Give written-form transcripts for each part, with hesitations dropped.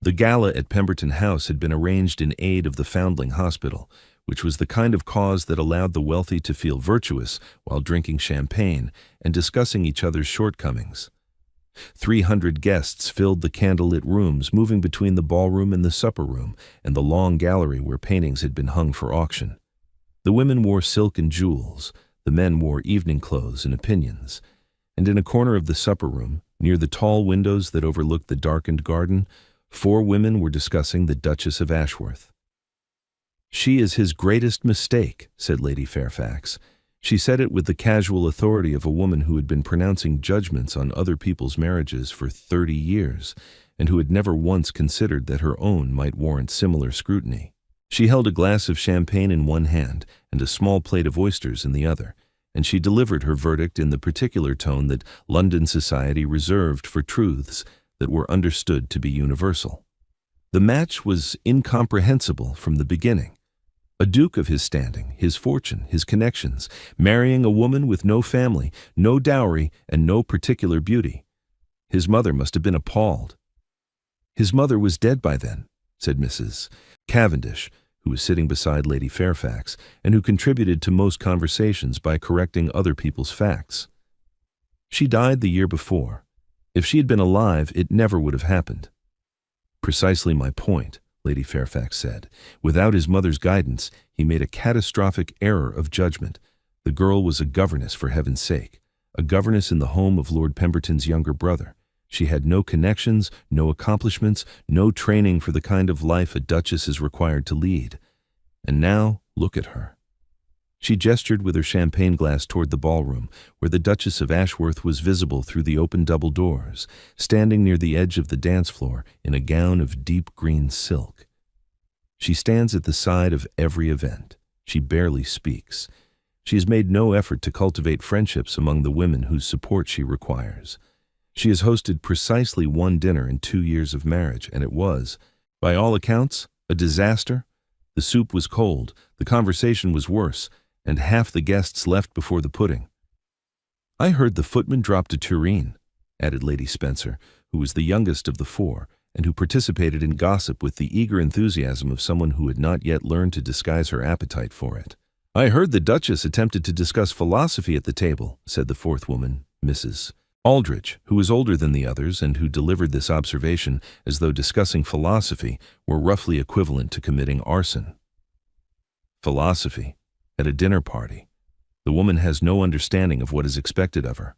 The gala at Pemberton House had been arranged in aid of the Foundling Hospital, which was the kind of cause that allowed the wealthy to feel virtuous while drinking champagne and discussing each other's shortcomings. 300 guests filled the candlelit rooms, moving between the ballroom and the supper room and the long gallery where paintings had been hung for auction. The women wore silk and jewels, the men wore evening clothes and opinions, and in a corner of the supper room, near the tall windows that overlooked the darkened garden, 4 women were discussing the Duchess of Ashworth. "She is his greatest mistake," said Lady Fairfax. She said it with the casual authority of a woman who had been pronouncing judgments on other people's marriages for 30 years, and who had never once considered that her own might warrant similar scrutiny. She held a glass of champagne in one hand and a small plate of oysters in the other, and she delivered her verdict in the particular tone that London society reserved for truths that were understood to be universal. The match was incomprehensible from the beginning. A duke of his standing, his fortune, his connections, marrying a woman with no family, no dowry, and no particular beauty. His mother must have been appalled. "His mother was dead by then," said Mrs. Cavendish, who was sitting beside Lady Fairfax, and who contributed to most conversations by correcting other people's facts. "She died the year before. If she had been alive, it never would have happened." "Precisely my point," Lady Fairfax said. "Without his mother's guidance, he made a catastrophic error of judgment. The girl was a governess, for heaven's sake, a governess in the home of Lord Pemberton's younger brother. She had no connections, no accomplishments, no training for the kind of life a duchess is required to lead. And now, look at her." She gestured with her champagne glass toward the ballroom, where the Duchess of Ashworth was visible through the open double doors, standing near the edge of the dance floor in a gown of deep green silk. She stands at the side of every event. She barely speaks. She has made no effort to cultivate friendships among the women whose support she requires. She has hosted precisely 1 dinner in 2 years of marriage, and it was, by all accounts, a disaster. The soup was cold, the conversation was worse, and half the guests left before the pudding. "I heard the footman dropped a tureen," added Lady Spencer, who was the youngest of the 4, and who participated in gossip with the eager enthusiasm of someone who had not yet learned to disguise her appetite for it. "I heard the Duchess attempted to discuss philosophy at the table," said the 4th woman, Mrs. Aldrich, who was older than the others and who delivered this observation as though discussing philosophy were roughly equivalent to committing arson. "Philosophy? At a dinner party? The woman has no understanding of what is expected of her."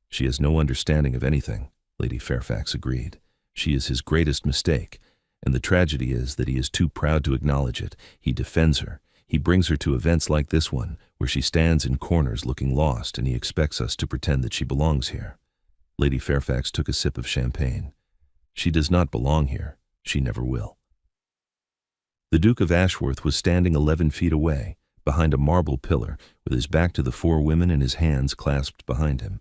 "She has no understanding of anything," Lady Fairfax agreed. "She is his greatest mistake, and the tragedy is that he is too proud to acknowledge it. He defends her. He brings her to events like this one, where she stands in corners looking lost, and he expects us to pretend that she belongs here." Lady Fairfax took a sip of champagne. "She does not belong here. She never will." The Duke of Ashworth was standing 11 feet away, behind a marble pillar, with his back to the 4 women and his hands clasped behind him.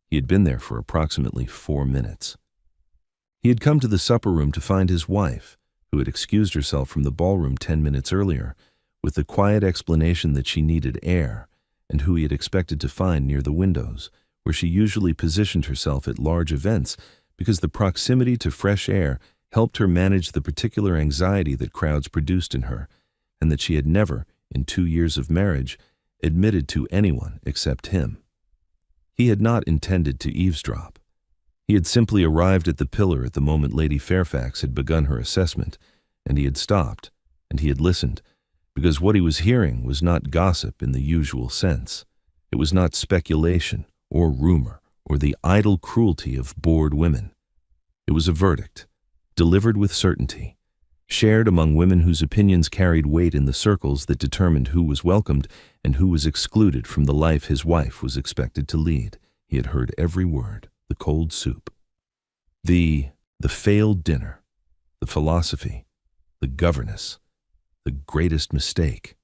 He had been there for approximately 4 minutes. He had come to the supper room to find his wife, who had excused herself from the ballroom 10 minutes earlier, with the quiet explanation that she needed air, and who he had expected to find near the windows, where she usually positioned herself at large events, because the proximity to fresh air helped her manage the particular anxiety that crowds produced in her, and that she had never, in 2 years of marriage, admitted to anyone except him. He had not intended to eavesdrop. He had simply arrived at the pillar at the moment Lady Fairfax had begun her assessment, and he had stopped, and he had listened, because what he was hearing was not gossip in the usual sense. It was not speculation or rumor or the idle cruelty of bored women. It was a verdict, delivered with certainty, shared among women whose opinions carried weight in the circles that determined who was welcomed and who was excluded from the life his wife was expected to lead. He had heard every word, the cold soup, the failed dinner, the philosophy, the governess, the greatest mistake.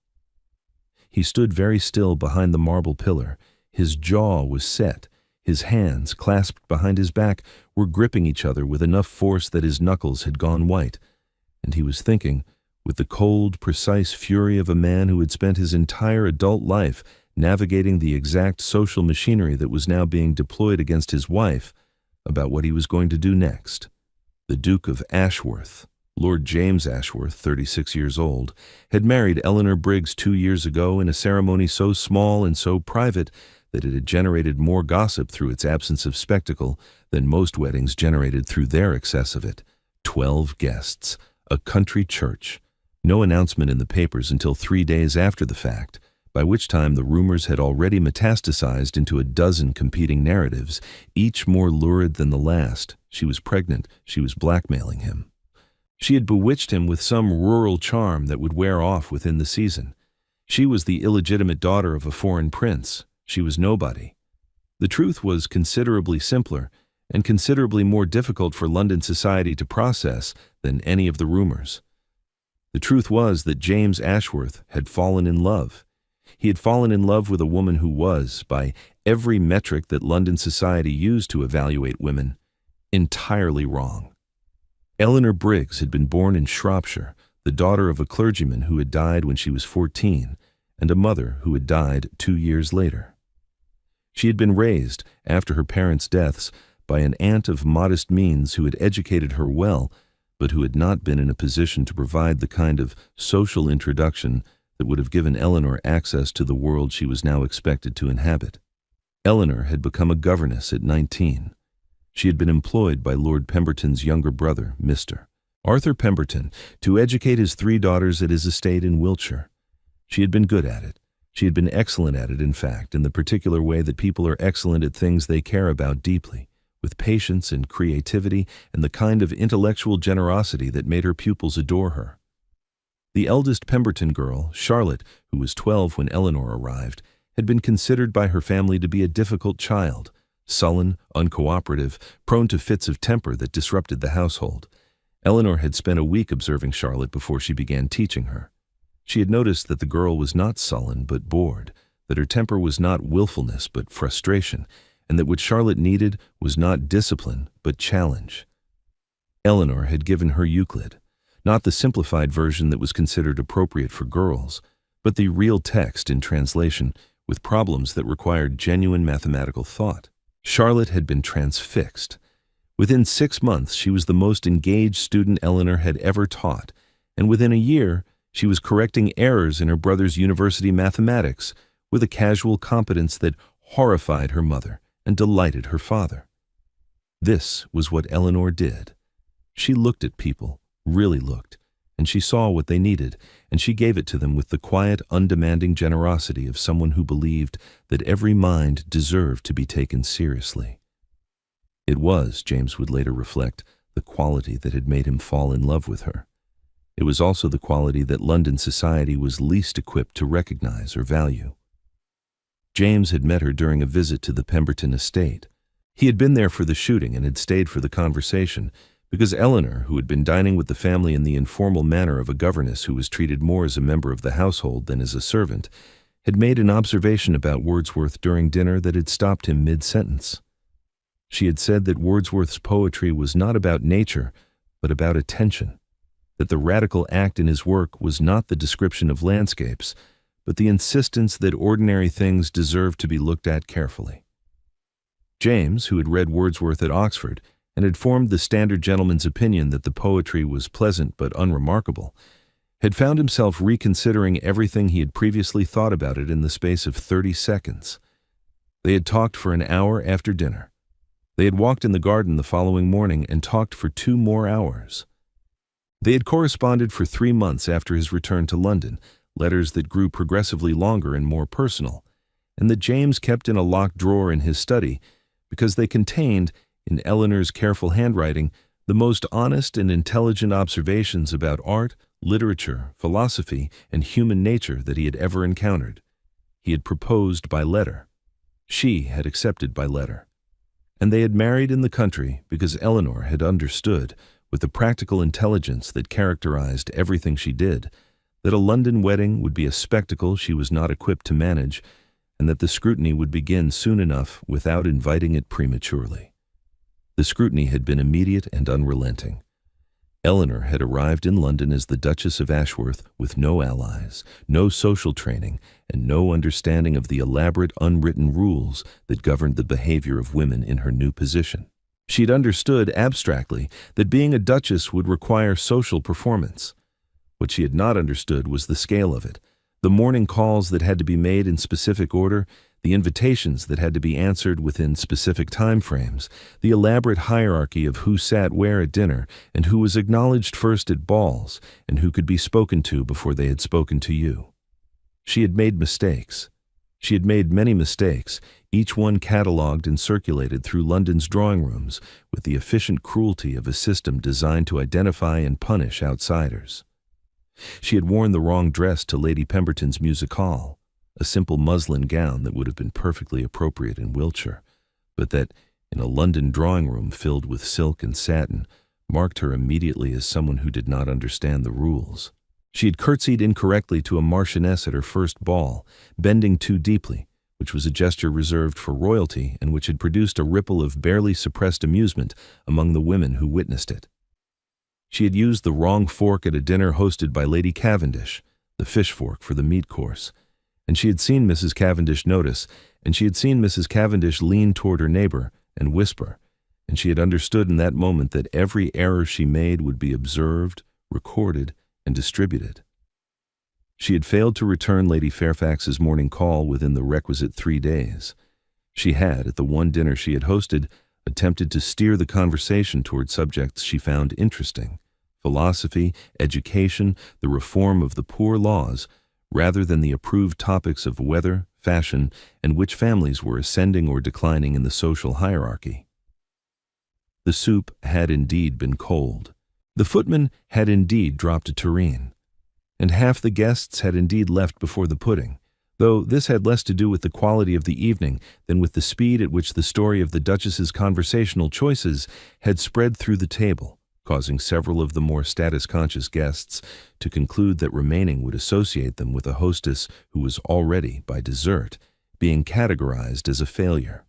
He stood very still behind the marble pillar. His jaw was set. His hands, clasped behind his back, were gripping each other with enough force that his knuckles had gone white, and he was thinking, with the cold, precise fury of a man who had spent his entire adult life navigating the exact social machinery that was now being deployed against his wife, about what he was going to do next. The Duke of Ashworth, Lord James Ashworth, 36 years old, had married Eleanor Briggs 2 years ago in a ceremony so small and so private that it had generated more gossip through its absence of spectacle than most weddings generated through their excess of it. 12 guests, a country church, no announcement in the papers until 3 days after the fact, by which time the rumors had already metastasized into a dozen competing narratives, each more lurid than the last. She was pregnant, she was blackmailing him. She had bewitched him with some rural charm that would wear off within the season. She was the illegitimate daughter of a foreign prince. She was nobody. The truth was considerably simpler and considerably more difficult for London society to process than any of the rumors. The truth was that James Ashworth had fallen in love. He had fallen in love with a woman who was, by every metric that London society used to evaluate women, entirely wrong. Eleanor Briggs had been born in Shropshire, the daughter of a clergyman who had died when she was 14, and a mother who had died 2 years later. She had been raised, after her parents' deaths, by an aunt of modest means who had educated her well, but who had not been in a position to provide the kind of social introduction that would have given Eleanor access to the world she was now expected to inhabit. Eleanor had become a governess at 19. She had been employed by Lord Pemberton's younger brother, Mr. Arthur Pemberton, to educate his 3 daughters at his estate in Wiltshire. She had been good at it. She had been excellent at it, in fact, in the particular way that people are excellent at things they care about deeply, with patience and creativity and the kind of intellectual generosity that made her pupils adore her. The eldest Pemberton girl, Charlotte, who was 12 when Eleanor arrived, had been considered by her family to be a difficult child, sullen, uncooperative, prone to fits of temper that disrupted the household. Eleanor had spent a week observing Charlotte before she began teaching her. She had noticed that the girl was not sullen but bored, that her temper was not willfulness but frustration, and that what Charlotte needed was not discipline but challenge. Eleanor had given her Euclid, not the simplified version that was considered appropriate for girls, but the real text in translation with problems that required genuine mathematical thought. Charlotte had been transfixed. Within 6 months, she was the most engaged student Eleanor had ever taught, and within a year, she was correcting errors in her brother's university mathematics with a casual competence that horrified her mother and delighted her father. This was what Eleanor did. She looked at people, really looked, and she saw what they needed, and she gave it to them with the quiet, undemanding generosity of someone who believed that every mind deserved to be taken seriously. It was, James would later reflect, the quality that had made him fall in love with her. It was also the quality that London society was least equipped to recognize or value. James had met her during a visit to the Pemberton estate. He had been there for the shooting and had stayed for the conversation, because Eleanor, who had been dining with the family in the informal manner of a governess who was treated more as a member of the household than as a servant, had made an observation about Wordsworth during dinner that had stopped him mid-sentence. She had said that Wordsworth's poetry was not about nature, but about attention, that the radical act in his work was not the description of landscapes, but the insistence that ordinary things deserved to be looked at carefully. James, who had read Wordsworth at Oxford, and had formed the standard gentleman's opinion that the poetry was pleasant but unremarkable, had found himself reconsidering everything he had previously thought about it in the space of 30 seconds. They had talked for an hour after dinner. They had walked in the garden the following morning and talked for 2 more hours. They had corresponded for 3 months after his return to London, letters that grew progressively longer and more personal, and that James kept in a locked drawer in his study because they contained, in Eleanor's careful handwriting, the most honest and intelligent observations about art, literature, philosophy, and human nature that he had ever encountered. He had proposed by letter. She had accepted by letter. And they had married in the country because Eleanor had understood, with the practical intelligence that characterized everything she did, that a London wedding would be a spectacle she was not equipped to manage, and that the scrutiny would begin soon enough without inviting it prematurely. The scrutiny had been immediate and unrelenting. Eleanor had arrived in London as the Duchess of Ashworth with no allies, no social training, and no understanding of the elaborate unwritten rules that governed the behavior of women in her new position. She'd understood abstractly that being a duchess would require social performance. What she had not understood was the scale of it, the morning calls that had to be made in specific order, the invitations that had to be answered within specific time frames, the elaborate hierarchy of who sat where at dinner and who was acknowledged first at balls and who could be spoken to before they had spoken to you. She had made mistakes. She had made many mistakes, each one catalogued and circulated through London's drawing rooms with the efficient cruelty of a system designed to identify and punish outsiders. She had worn the wrong dress to Lady Pemberton's music hall, a simple muslin gown that would have been perfectly appropriate in Wiltshire, but that, in a London drawing room filled with silk and satin, marked her immediately as someone who did not understand the rules. She had curtsied incorrectly to a marchioness at her first ball, bending too deeply, which was a gesture reserved for royalty and which had produced a ripple of barely suppressed amusement among the women who witnessed it. She had used the wrong fork at a dinner hosted by Lady Cavendish, the fish fork for the meat course, and she had seen Mrs. Cavendish notice, and she had seen Mrs. Cavendish lean toward her neighbor and whisper, and she had understood in that moment that every error she made would be observed, recorded, and distributed. She had failed to return Lady Fairfax's morning call within the requisite 3 days. She had, at the one dinner she had hosted, attempted to steer the conversation toward subjects she found interesting, philosophy, education, the reform of the poor laws, rather than the approved topics of weather, fashion, and which families were ascending or declining in the social hierarchy. The soup had indeed been cold. The footman had indeed dropped a tureen, and half the guests had indeed left before the pudding, though this had less to do with the quality of the evening than with the speed at which the story of the Duchess's conversational choices had spread through the table, causing several of the more status-conscious guests to conclude that remaining would associate them with a hostess who was already, by dessert, being categorized as a failure.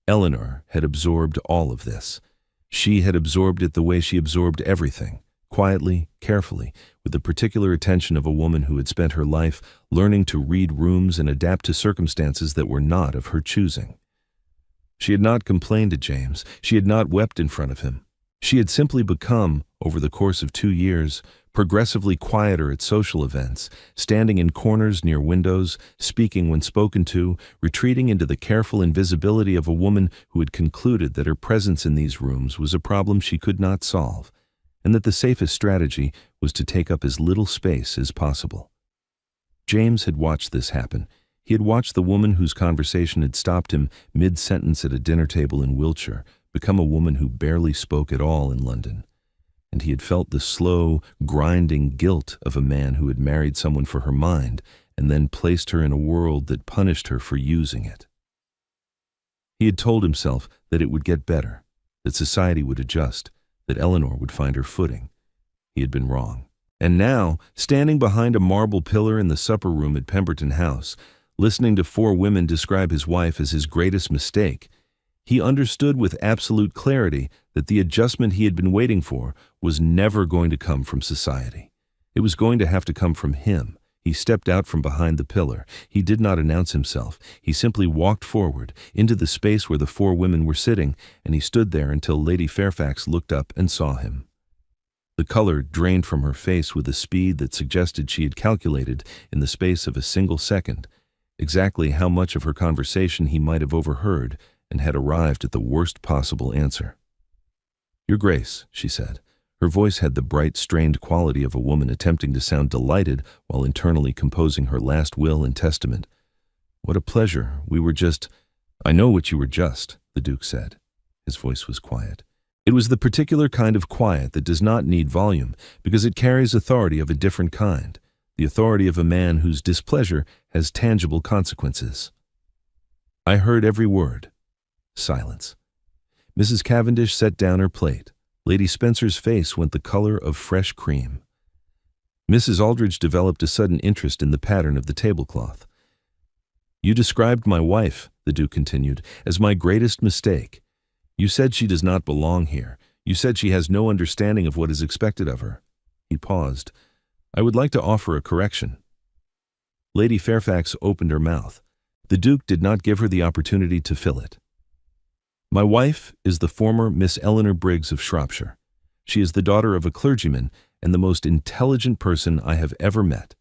Eleanor had absorbed all of this. She had absorbed it the way she absorbed everything, quietly, carefully, with the particular attention of a woman who had spent her life learning to read rooms and adapt to circumstances that were not of her choosing. She had not complained to James. She had not wept in front of him. She had simply become, over the course of 2 years, progressively quieter at social events, standing in corners near windows, speaking when spoken to, retreating into the careful invisibility of a woman who had concluded that her presence in these rooms was a problem she could not solve, and that the safest strategy was to take up as little space as possible. James had watched this happen. He had watched the woman whose conversation had stopped him mid-sentence at a dinner table in Wiltshire become a woman who barely spoke at all in London, and he had felt the slow, grinding guilt of a man who had married someone for her mind and then placed her in a world that punished her for using it. He had told himself that it would get better, that society would adjust, that Eleanor would find her footing. He had been wrong. And now, standing behind a marble pillar in the supper room at Pemberton House, listening to 4 women describe his wife as his greatest mistake, he understood with absolute clarity that the adjustment he had been waiting for was never going to come from society. It was going to have to come from him. He stepped out from behind the pillar. He did not announce himself. He simply walked forward into the space where the 4 women were sitting, and he stood there until Lady Fairfax looked up and saw him. The color drained from her face with a speed that suggested she had calculated, in the space of a single second, exactly how much of her conversation he might have overheard, and had arrived at the worst possible answer. "Your Grace," she said. Her voice had the bright, strained quality of a woman attempting to sound delighted while internally composing her last will and testament. "What a pleasure. We were just—" "I know what you were just," the Duke said. His voice was quiet. It was the particular kind of quiet that does not need volume, because it carries authority of a different kind, the authority of a man whose displeasure has tangible consequences. "I heard every word." Silence. Mrs. Cavendish set down her plate. Lady Spencer's face went the color of fresh cream. Mrs. Aldridge developed a sudden interest in the pattern of the tablecloth. "You described my wife," the Duke continued, "as my greatest mistake. You said she does not belong here. You said she has no understanding of what is expected of her." He paused. "I would like to offer a correction." Lady Fairfax opened her mouth. The Duke did not give her the opportunity to fill it. My wife is the former Miss Eleanor Briggs of Shropshire. She is the daughter of a clergyman and the most intelligent person I have ever met.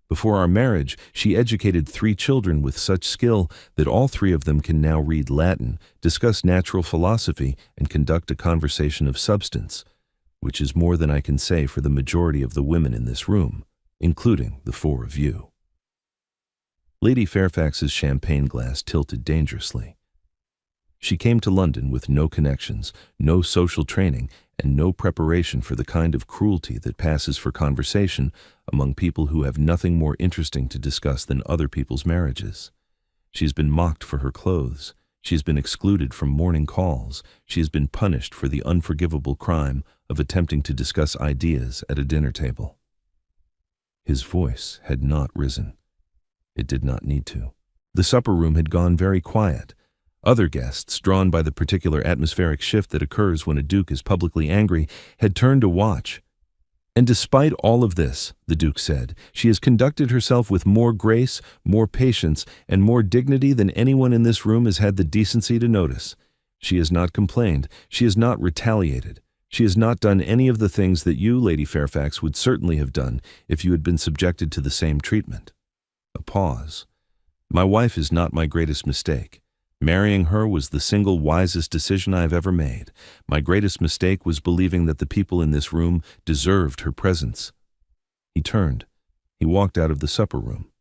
Before our marriage, she educated 3 children with such skill that all 3 of them can now read Latin, discuss natural philosophy, and conduct a conversation of substance, which is more than I can say for the majority of the women in this room, including the 4 of you." Lady Fairfax's champagne glass tilted dangerously. She came to London with no connections, no social training, and no preparation for the kind of cruelty that passes for conversation among people who have nothing more interesting to discuss than other people's marriages. She has been mocked for her clothes. She has been excluded from morning calls. She has been punished for the unforgivable crime of attempting to discuss ideas at a dinner table. His voice had not risen. It did not need to. The supper room had gone very quiet. Other guests, drawn by the particular atmospheric shift that occurs when a duke is publicly angry, had turned to watch. "And despite all of this," the duke said, "she has conducted herself with more grace, more patience, and more dignity than anyone in this room has had the decency to notice. She has not complained. She has not retaliated. She has not done any of the things that you, Lady Fairfax, would certainly have done if you had been subjected to the same treatment." A pause. "My wife is not my greatest mistake. Marrying her was the single wisest decision I have ever made. My greatest mistake was believing that the people in this room deserved her presence." He turned. He walked out of the supper room.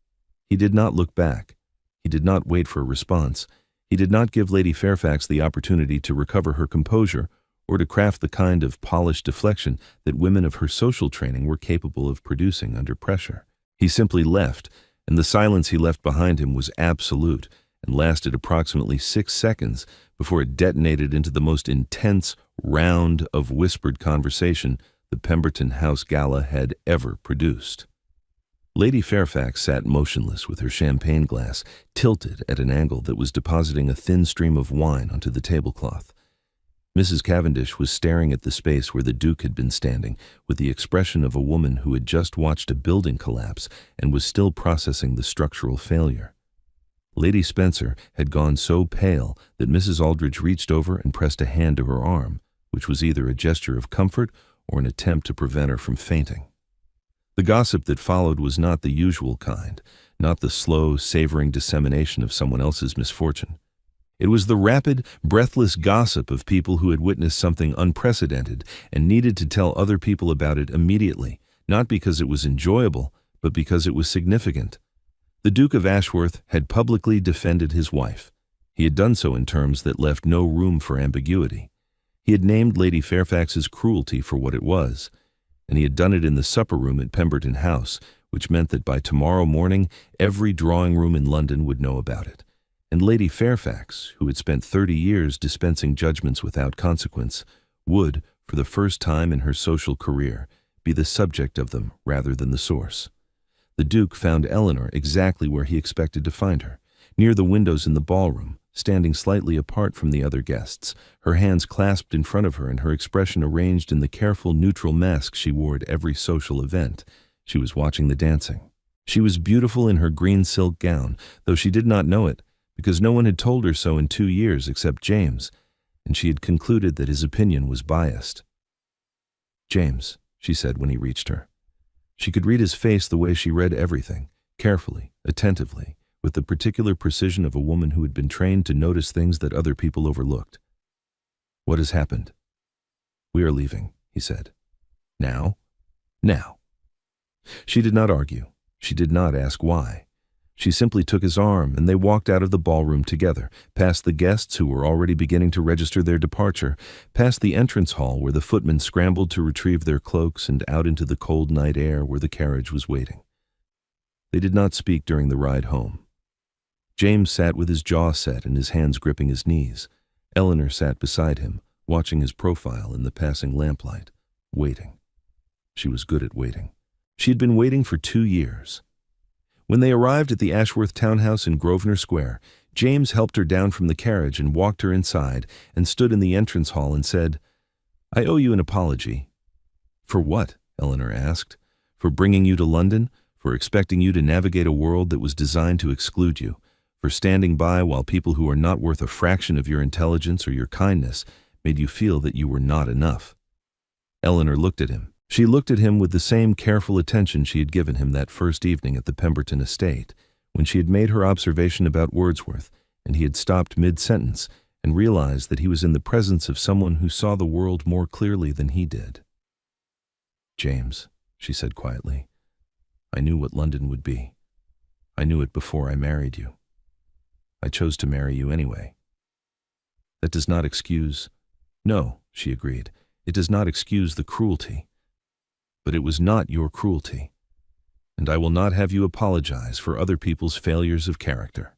He did not look back. He did not wait for a response. He did not give Lady Fairfax the opportunity to recover her composure or to craft the kind of polished deflection that women of her social training were capable of producing under pressure. He simply left, and the silence he left behind him was absolute and lasted approximately 6 seconds before it detonated into the most intense round of whispered conversation the Pemberton House Gala had ever produced. Lady Fairfax sat motionless with her champagne glass tilted at an angle that was depositing a thin stream of wine onto the tablecloth. Mrs. Cavendish was staring at the space where the Duke had been standing with the expression of a woman who had just watched a building collapse and was still processing the structural failure. Lady Spencer had gone so pale that Mrs. Aldrich reached over and pressed a hand to her arm, which was either a gesture of comfort or an attempt to prevent her from fainting. The gossip that followed was not the usual kind, not the slow, savoring dissemination of someone else's misfortune. It was the rapid, breathless gossip of people who had witnessed something unprecedented and needed to tell other people about it immediately, not because it was enjoyable, but because it was significant. The Duke of Ashworth had publicly defended his wife. He had done so in terms that left no room for ambiguity. He had named Lady Fairfax's cruelty for what it was, and he had done it in the supper room at Pemberton House, which meant that by tomorrow morning every drawing room in London would know about it. And Lady Fairfax, who had spent 30 years dispensing judgments without consequence, would, for the first time in her social career, be the subject of them rather than the source. The Duke found Eleanor exactly where he expected to find her, near the windows in the ballroom, standing slightly apart from the other guests, her hands clasped in front of her and her expression arranged in the careful neutral mask she wore at every social event. She was watching the dancing. She was beautiful in her green silk gown, though she did not know it, because no one had told her so in 2 years except James, and she had concluded that his opinion was biased. "James," she said when he reached her. She could read his face the way she read everything, carefully, attentively, with the particular precision of a woman who had been trained to notice things that other people overlooked. "What has happened?" "We are leaving," he said. "Now?" "Now." She did not argue. She did not ask why. She simply took his arm, and they walked out of the ballroom together, past the guests who were already beginning to register their departure, past the entrance hall where the footmen scrambled to retrieve their cloaks, and out into the cold night air where the carriage was waiting. They did not speak during the ride home. James sat with his jaw set and his hands gripping his knees. Eleanor sat beside him, watching his profile in the passing lamplight, waiting. She was good at waiting. She had been waiting for 2 years. When they arrived at the Ashworth townhouse in Grosvenor Square, James helped her down from the carriage and walked her inside and stood in the entrance hall and said, "I owe you an apology." "For what?" Eleanor asked. "For bringing you to London, for expecting you to navigate a world that was designed to exclude you, for standing by while people who are not worth a fraction of your intelligence or your kindness made you feel that you were not enough. Eleanor looked at him. She looked at him with the same careful attention she had given him that first evening at the Pemberton estate, when she had made her observation about Wordsworth, and he had stopped mid-sentence and realized that he was in the presence of someone who saw the world more clearly than he did. "James," she said quietly, "I knew what London would be. I knew it before I married you. I chose to marry you anyway. That does not excuse—" "No," she agreed, "it does not excuse the cruelty. But it was not your cruelty, and I will not have you apologize for other people's failures of character."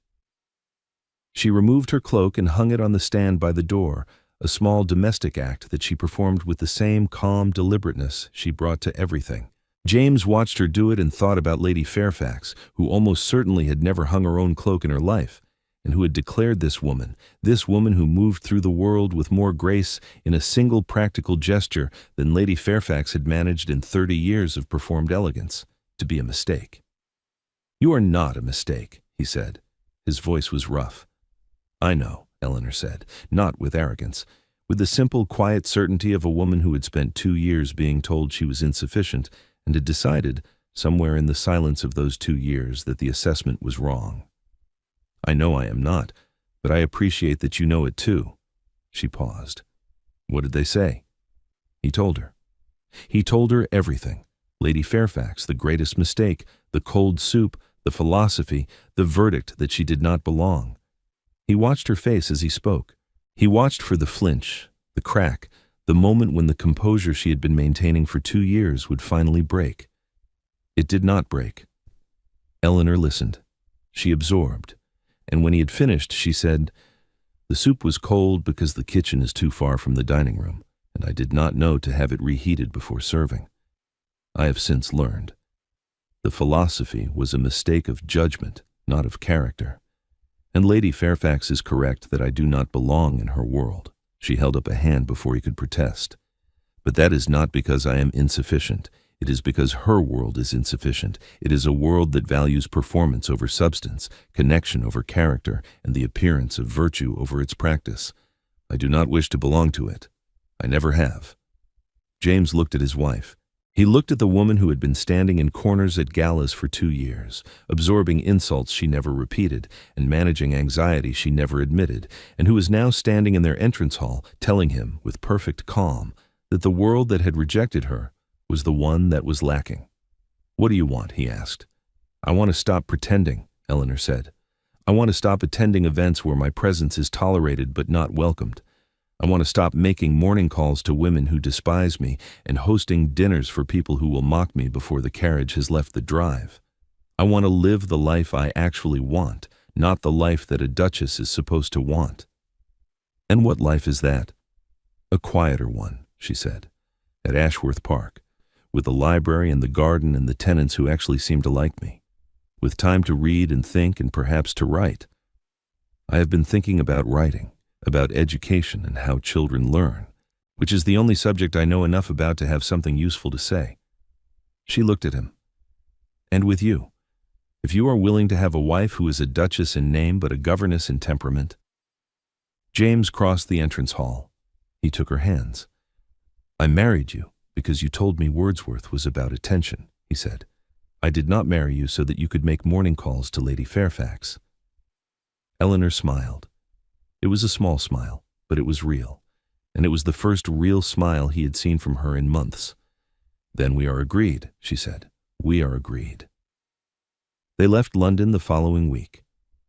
She removed her cloak and hung it on the stand by the door, a small domestic act that she performed with the same calm deliberateness she brought to everything. James watched her do it and thought about Lady Fairfax, who almost certainly had never hung her own cloak in her life, and who had declared this woman who moved through the world with more grace in a single practical gesture than Lady Fairfax had managed in 30 years of performed elegance, to be a mistake. "You are not a mistake," he said. His voice was rough. "I know," Eleanor said, not with arrogance, with the simple, quiet certainty of a woman who had spent 2 years being told she was insufficient and had decided, somewhere in the silence of those 2 years, that the assessment was wrong. "I know I am not, but I appreciate that you know it too." She paused. "What did they say?" He told her. He told her everything. Lady Fairfax, the greatest mistake, the cold soup, the philosophy, the verdict that she did not belong. He watched her face as he spoke. He watched for the flinch, the crack, the moment when the composure she had been maintaining for 2 years would finally break. It did not break. Eleanor listened. She absorbed. And when he had finished, she said, "The soup was cold because the kitchen is too far from the dining room, and I did not know to have it reheated before serving. I have since learned. The philosophy was a mistake of judgment, not of character. And Lady Fairfax is correct that I do not belong in her world." She held up a hand before he could protest. "But that is not because I am insufficient. It is because her world is insufficient. It is a world that values performance over substance, connection over character, and the appearance of virtue over its practice. I do not wish to belong to it. I never have." James looked at his wife. He looked at the woman who had been standing in corners at galas for 2 years, absorbing insults she never repeated, and managing anxiety she never admitted, and who was now standing in their entrance hall, telling him, with perfect calm, that the world that had rejected her was the one that was lacking. "What do you want?" he asked. "I want to stop pretending," Eleanor said. "I want to stop attending events where my presence is tolerated but not welcomed. I want to stop making morning calls to women who despise me and hosting dinners for people who will mock me before the carriage has left the drive. I want to live the life I actually want, not the life that a duchess is supposed to want." "And what life is that?" "A quieter one," she said, "at Ashworth Park, with the library and the garden and the tenants who actually seem to like me, with time to read and think and perhaps to write. I have been thinking about writing, about education and how children learn, which is the only subject I know enough about to have something useful to say." She looked at him. "And with you, if you are willing to have a wife who is a duchess in name but a governess in temperament." James crossed the entrance hall. He took her hands. "I married you because you told me Wordsworth was about attention," he said. "I did not marry you so that you could make morning calls to Lady Fairfax." Eleanor smiled. It was a small smile, but it was real, and it was the first real smile he had seen from her in months. "Then we are agreed," she said. "We are agreed." They left London the following week.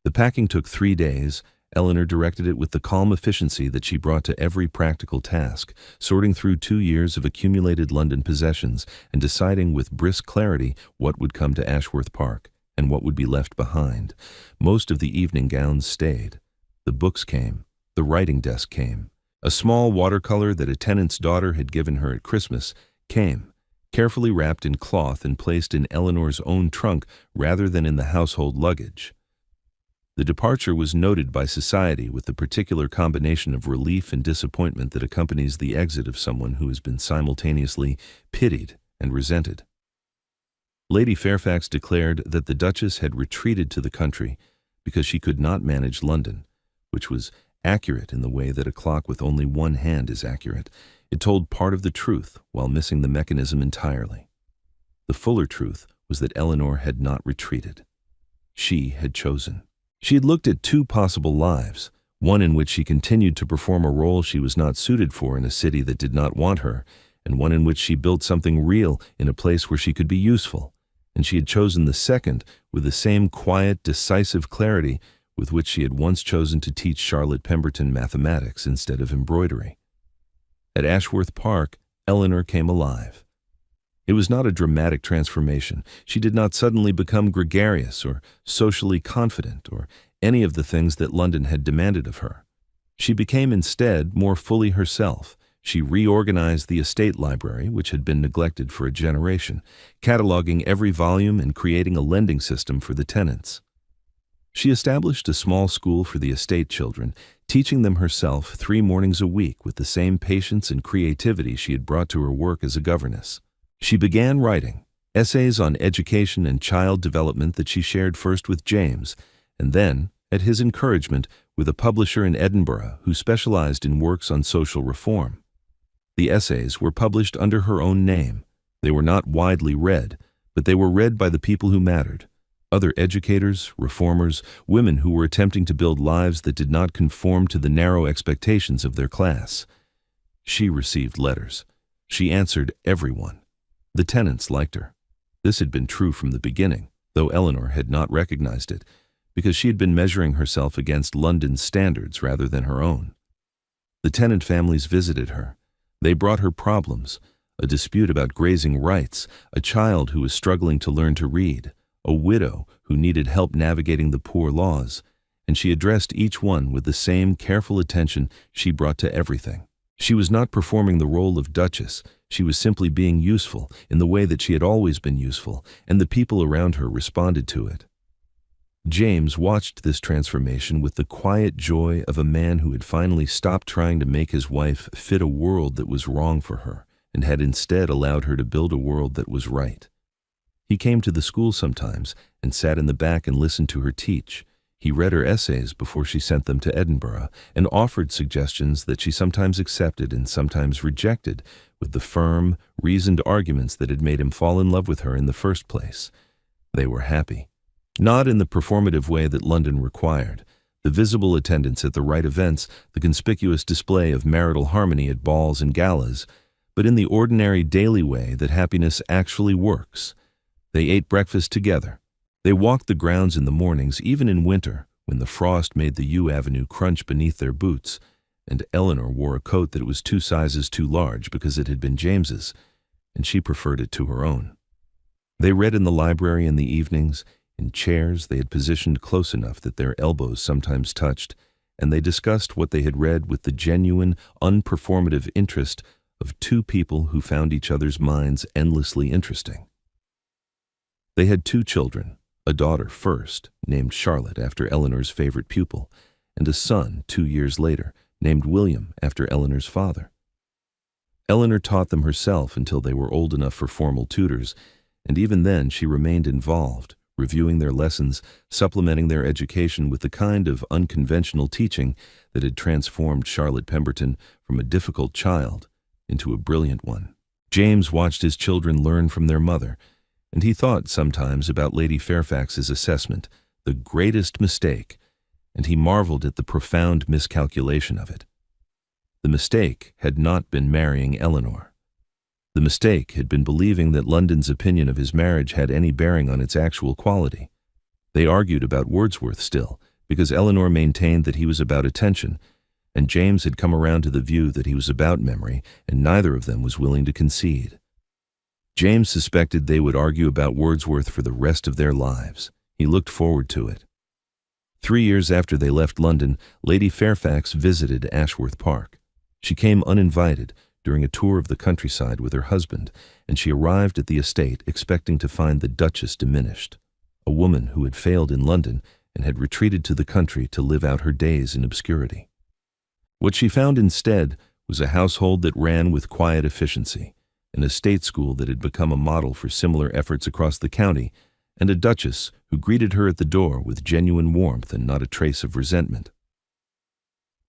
The packing took 3 days. Eleanor directed it with the calm efficiency that she brought to every practical task, sorting through 2 years of accumulated London possessions and deciding with brisk clarity what would come to Ashworth Park and what would be left behind. Most of the evening gowns stayed. The books came. The writing desk came. A small watercolor that a tenant's daughter had given her at Christmas came, carefully wrapped in cloth and placed in Eleanor's own trunk rather than in the household luggage. The departure was noted by society with the particular combination of relief and disappointment that accompanies the exit of someone who has been simultaneously pitied and resented. Lady Fairfax declared that the Duchess had retreated to the country, because she could not manage London, which was accurate in the way that a clock with only one hand is accurate. It told part of the truth while missing the mechanism entirely. The fuller truth was that Eleanor had not retreated. She had chosen. She had looked at two possible lives, one in which she continued to perform a role she was not suited for in a city that did not want her, and one in which she built something real in a place where she could be useful. And she had chosen the second with the same quiet, decisive clarity with which she had once chosen to teach Charlotte Pemberton mathematics instead of embroidery. At Ashworth Park, Eleanor came alive. It was not a dramatic transformation. She did not suddenly become gregarious or socially confident or any of the things that London had demanded of her. She became instead more fully herself. She reorganized the estate library, which had been neglected for a generation, cataloging every volume and creating a lending system for the tenants. She established a small school for the estate children, teaching them herself 3 mornings a week with the same patience and creativity she had brought to her work as a governess. She began writing essays on education and child development that she shared first with James, and then, at his encouragement, with a publisher in Edinburgh who specialized in works on social reform. The essays were published under her own name. They were not widely read, but they were read by the people who mattered. Other educators, reformers, women who were attempting to build lives that did not conform to the narrow expectations of their class. She received letters. She answered everyone. The tenants liked her. This had been true from the beginning, though Eleanor had not recognized it, because she had been measuring herself against London's standards rather than her own. The tenant families visited her. They brought her problems, a dispute about grazing rights, a child who was struggling to learn to read, a widow who needed help navigating the poor laws, and she addressed each one with the same careful attention she brought to everything. She was not performing the role of duchess. She was simply being useful in the way that she had always been useful, and the people around her responded to it. James watched this transformation with the quiet joy of a man who had finally stopped trying to make his wife fit a world that was wrong for her, and had instead allowed her to build a world that was right. He came to the school sometimes and sat in the back and listened to her teach. He read her essays before she sent them to Edinburgh and offered suggestions that she sometimes accepted and sometimes rejected with the firm, reasoned arguments that had made him fall in love with her in the first place. They were happy. Not in the performative way that London required, the visible attendance at the right events, the conspicuous display of marital harmony at balls and galas, but in the ordinary daily way that happiness actually works. They ate breakfast together. They walked the grounds in the mornings, even in winter, when the frost made the yew avenue crunch beneath their boots, and Eleanor wore a coat that was 2 sizes too large because it had been James's, and she preferred it to her own. They read in the library in the evenings, in chairs they had positioned close enough that their elbows sometimes touched, and they discussed what they had read with the genuine, unperformative interest of 2 people who found each other's minds endlessly interesting. They had 2 children, a daughter first, named Charlotte after Eleanor's favorite pupil, and a son 2 years later, named William after Eleanor's father. Eleanor taught them herself until they were old enough for formal tutors, and even then she remained involved, reviewing their lessons, supplementing their education with the kind of unconventional teaching that had transformed Charlotte Pemberton from a difficult child into a brilliant one. James watched his children learn from their mother, and he thought sometimes about Lady Fairfax's assessment, the greatest mistake, and he marveled at the profound miscalculation of it. The mistake had not been marrying Eleanor. The mistake had been believing that London's opinion of his marriage had any bearing on its actual quality. They argued about Wordsworth still, because Eleanor maintained that he was about attention, and James had come around to the view that he was about memory, and neither of them was willing to concede. James suspected they would argue about Wordsworth for the rest of their lives. He looked forward to it. 3 years after they left London, Lady Fairfax visited Ashworth Park. She came uninvited during a tour of the countryside with her husband, and she arrived at the estate expecting to find the Duchess diminished, a woman who had failed in London and had retreated to the country to live out her days in obscurity. What she found instead was a household that ran with quiet efficiency, an estate school that had become a model for similar efforts across the county, and a duchess who greeted her at the door with genuine warmth and not a trace of resentment.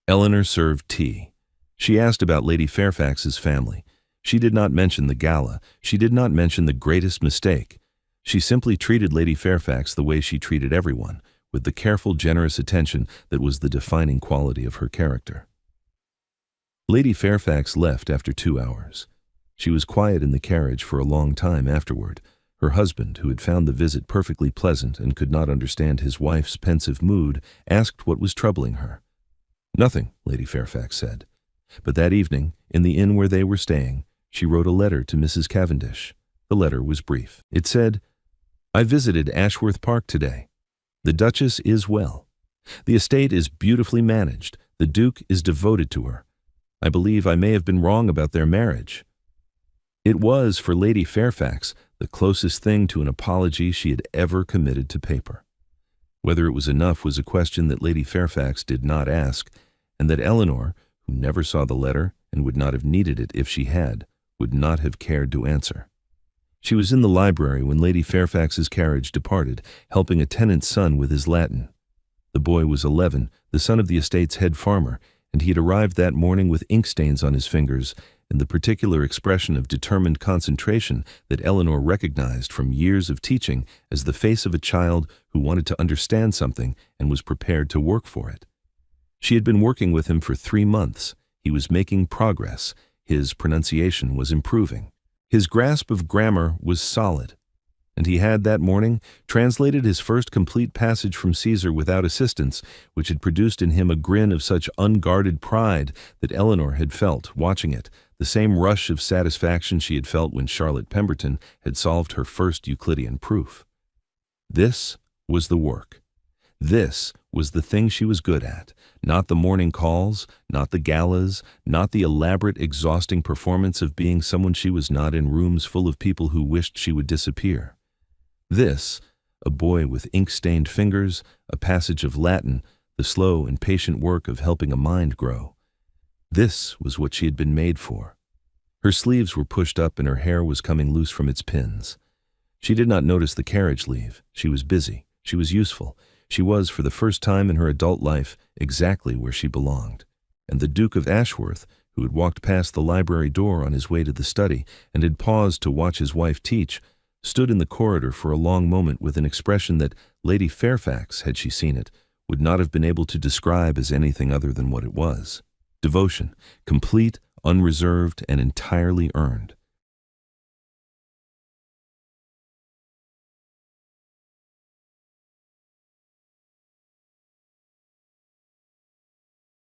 Eleanor served tea. She asked about Lady Fairfax's family. She did not mention the gala. She did not mention the greatest mistake. She simply treated Lady Fairfax the way she treated everyone, with the careful, generous attention that was the defining quality of her character. Lady Fairfax left after 2 hours. She was quiet in the carriage for a long time afterward. Her husband, who had found the visit perfectly pleasant and could not understand his wife's pensive mood, asked what was troubling her. "Nothing," Lady Fairfax said. But that evening, in the inn where they were staying, she wrote a letter to Mrs. Cavendish. The letter was brief. It said, "I visited Ashworth Park today. The Duchess is well. The estate is beautifully managed. The Duke is devoted to her. I believe I may have been wrong about their marriage." It was, for Lady Fairfax, the closest thing to an apology she had ever committed to paper. Whether it was enough was a question that Lady Fairfax did not ask, and that Eleanor, who never saw the letter and would not have needed it if she had, would not have cared to answer. She was in the library when Lady Fairfax's carriage departed, helping a tenant's son with his Latin. The boy was 11, the son of the estate's head farmer, and he had arrived that morning with ink stains on his fingers and the particular expression of determined concentration that Eleanor recognized from years of teaching as the face of a child who wanted to understand something and was prepared to work for it. She had been working with him for 3 months. He was making progress. His pronunciation was improving. His grasp of grammar was solid. And he had, that morning, translated his first complete passage from Caesar without assistance, which had produced in him a grin of such unguarded pride that Eleanor had felt, watching it, the same rush of satisfaction she had felt when Charlotte Pemberton had solved her first Euclidean proof. This was the work. This was the thing she was good at, not the morning calls, not the galas, not the elaborate, exhausting performance of being someone she was not in rooms full of people who wished she would disappear. This, a boy with ink-stained fingers, a passage of Latin, the slow and patient work of helping a mind grow. This was what she had been made for. Her sleeves were pushed up and her hair was coming loose from its pins. She did not notice the carriage leave. She was busy. She was useful. She was, for the first time in her adult life, exactly where she belonged. And the Duke of Ashworth, who had walked past the library door on his way to the study and had paused to watch his wife teach, stood in the corridor for a long moment with an expression that Lady Fairfax, had she seen it, would not have been able to describe as anything other than what it was. Devotion, complete, unreserved, and entirely earned.